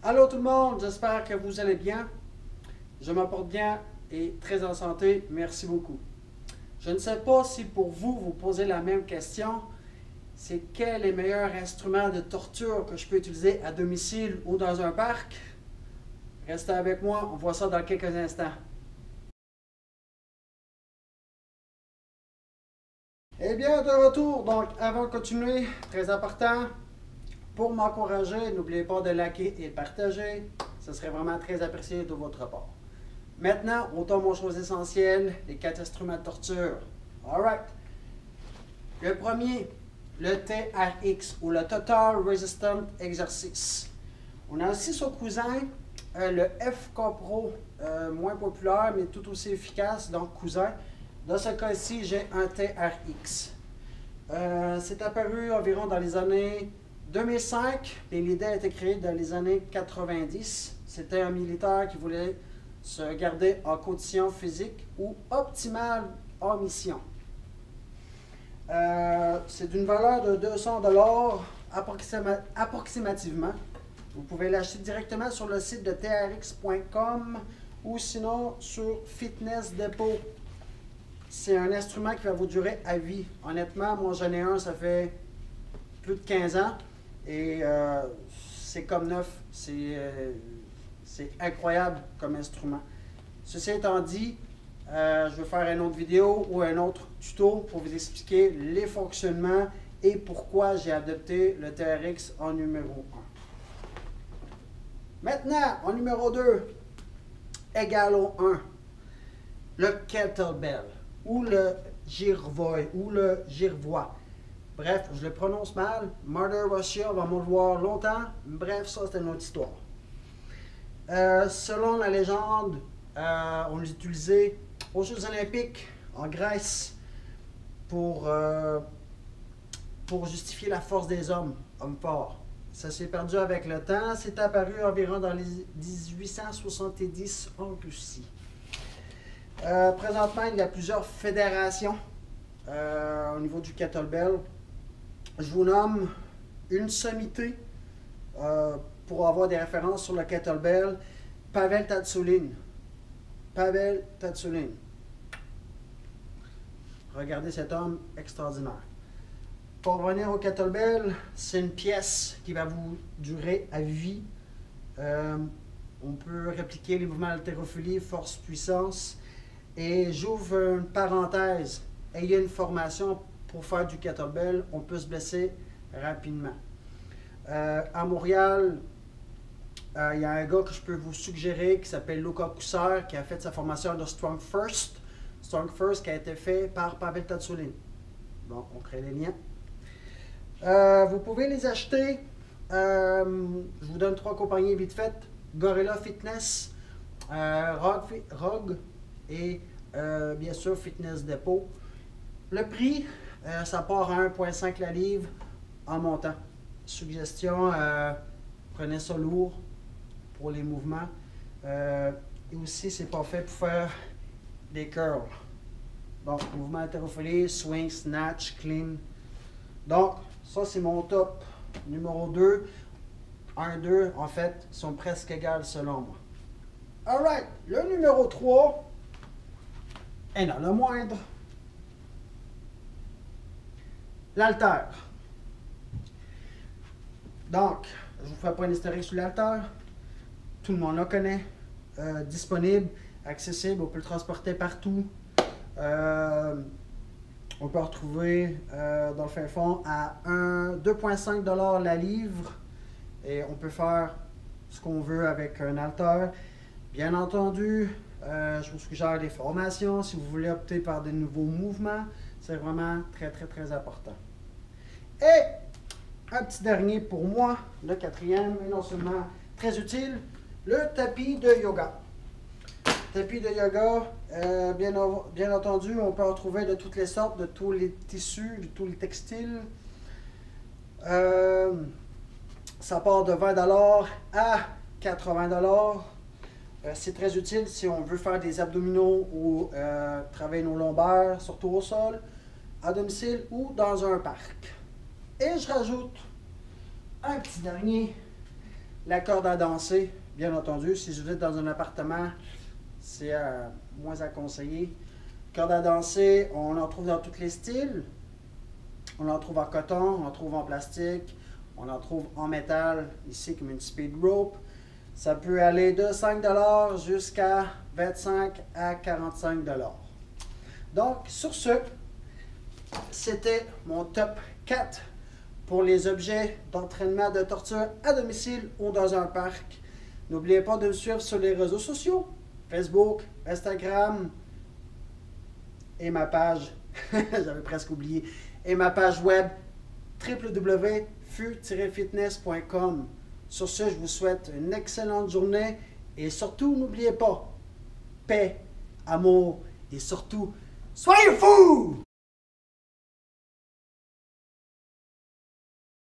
Allô tout le monde, j'espère que vous allez bien. Je m'apporte bien et très en santé, merci beaucoup. Je ne sais pas si pour vous, vous posez la même question. C'est quel est le meilleur instrument de torture que je peux utiliser à domicile ou dans un parc? Restez avec moi, on voit ça dans quelques instants. Eh bien, de retour, donc avant de continuer, très important, pour m'encourager, n'oubliez pas de liker et de partager. Ce serait vraiment très apprécié de votre part. Maintenant, on tombe aux choses essentielles, les 4 instruments de torture. Alright. Le premier, le TRX ou le Total Resistant Exercise. On a aussi son cousin, le FK Pro, moins populaire mais tout aussi efficace, donc cousin. Dans ce cas-ci, j'ai un TRX. C'est apparu environ dans les années 2005, et l'idée a été créée dans les années 90. C'était un militaire qui voulait se garder en condition physique ou optimale en mission. C'est d'une valeur de 200 $ approximativement. Vous pouvez l'acheter directement sur le site de trx.com ou sinon sur Fitness Depot. C'est un instrument qui va vous durer à vie. Honnêtement, moi j'en ai un, ça fait plus de 15 ans et c'est comme neuf. C'est incroyable comme instrument. Ceci étant dit, je vais faire une autre vidéo ou un autre tuto pour vous expliquer les fonctionnements et pourquoi j'ai adopté le TRX en numéro 1. Maintenant, en numéro 2, égal au 1, le kettlebell ou le girvoy ou le girvois. Bref, je le prononce mal. Murder Russia va m'en vouloir longtemps. Bref, ça c'est une autre histoire. Selon la légende, on l'utilisait aux Jeux Olympiques en Grèce pour justifier la force des hommes forts. Ça s'est perdu avec le temps. C'est apparu environ dans les 1870 en Russie. Présentement, il y a plusieurs fédérations au niveau du kettlebell. Je vous nomme une sommité pour avoir des références sur le kettlebell. Pavel Tsatsouline. Pavel Tsatsouline. Regardez cet homme extraordinaire. Pour revenir au kettlebell, c'est une pièce qui va vous durer à vie. On peut répliquer les mouvements haltérophilie, force, puissance. Et j'ouvre une parenthèse. Ayez une formation pour faire du kettlebell, on peut se blesser rapidement. À Montréal, il y a un gars que je peux vous suggérer qui s'appelle Luca Cousser qui a fait sa formation de Strong First. Strong First qui a été fait par Pavel Tsatsouline. Bon, on crée les liens. Vous pouvez les acheter. Je vous donne 3 compagnies vite faites. Gorilla Fitness, Rogue et bien sûr Fitness Depot. Le prix, ça part à 1,5 la livre en montant. Suggestion, prenez ça lourd pour les mouvements. Et aussi, c'est pas fait pour faire des curls. Donc, mouvement haltérophilie, swing, snatch, clean. Donc, ça c'est mon top numéro 2. 1 et 2, en fait, sont presque égales selon moi. Alright, le numéro 3, et non le moindre, l'haltère. Donc, je vous fais pas un historique sur l'haltère. Tout le monde le connaît. Disponible, accessible, on peut le transporter partout. On peut retrouver dans le fin fond à 2,5 $ la livre. Et on peut faire ce qu'on veut avec un haltère. Bien entendu, je vous suggère des formations si vous voulez opter par des nouveaux mouvements. C'est vraiment très, très, très important. Et un petit dernier pour moi, le 4e, et non seulement très utile, le tapis de yoga. Tapis de yoga, bien entendu, on peut en trouver de toutes les sortes, de tous les tissus, de tous les textiles. Ça part de 20 $ à 80 $. C'est très utile si on veut faire des abdominaux ou travailler nos lombaires, surtout au sol, à domicile ou dans un parc. Et je rajoute un petit dernier, La corde à danser, bien entendu, si vous êtes dans un appartement, c'est moins à conseiller. Corde à danser, on en trouve dans tous les styles. On en trouve en coton, on en trouve en plastique, on en trouve en métal, ici comme une speed rope. Ça peut aller de 5 jusqu'à 25 à 45 $. Donc, sur ce, c'était mon top 4 pour les objets d'entraînement de torture à domicile ou dans un parc. N'oubliez pas de me suivre sur les réseaux sociaux, Facebook, Instagram et ma page, j'avais presque oublié, et ma page web www.fu-fitness.com. Sur ce, je vous souhaite une excellente journée et surtout, n'oubliez pas, paix, amour et surtout, soyez fous!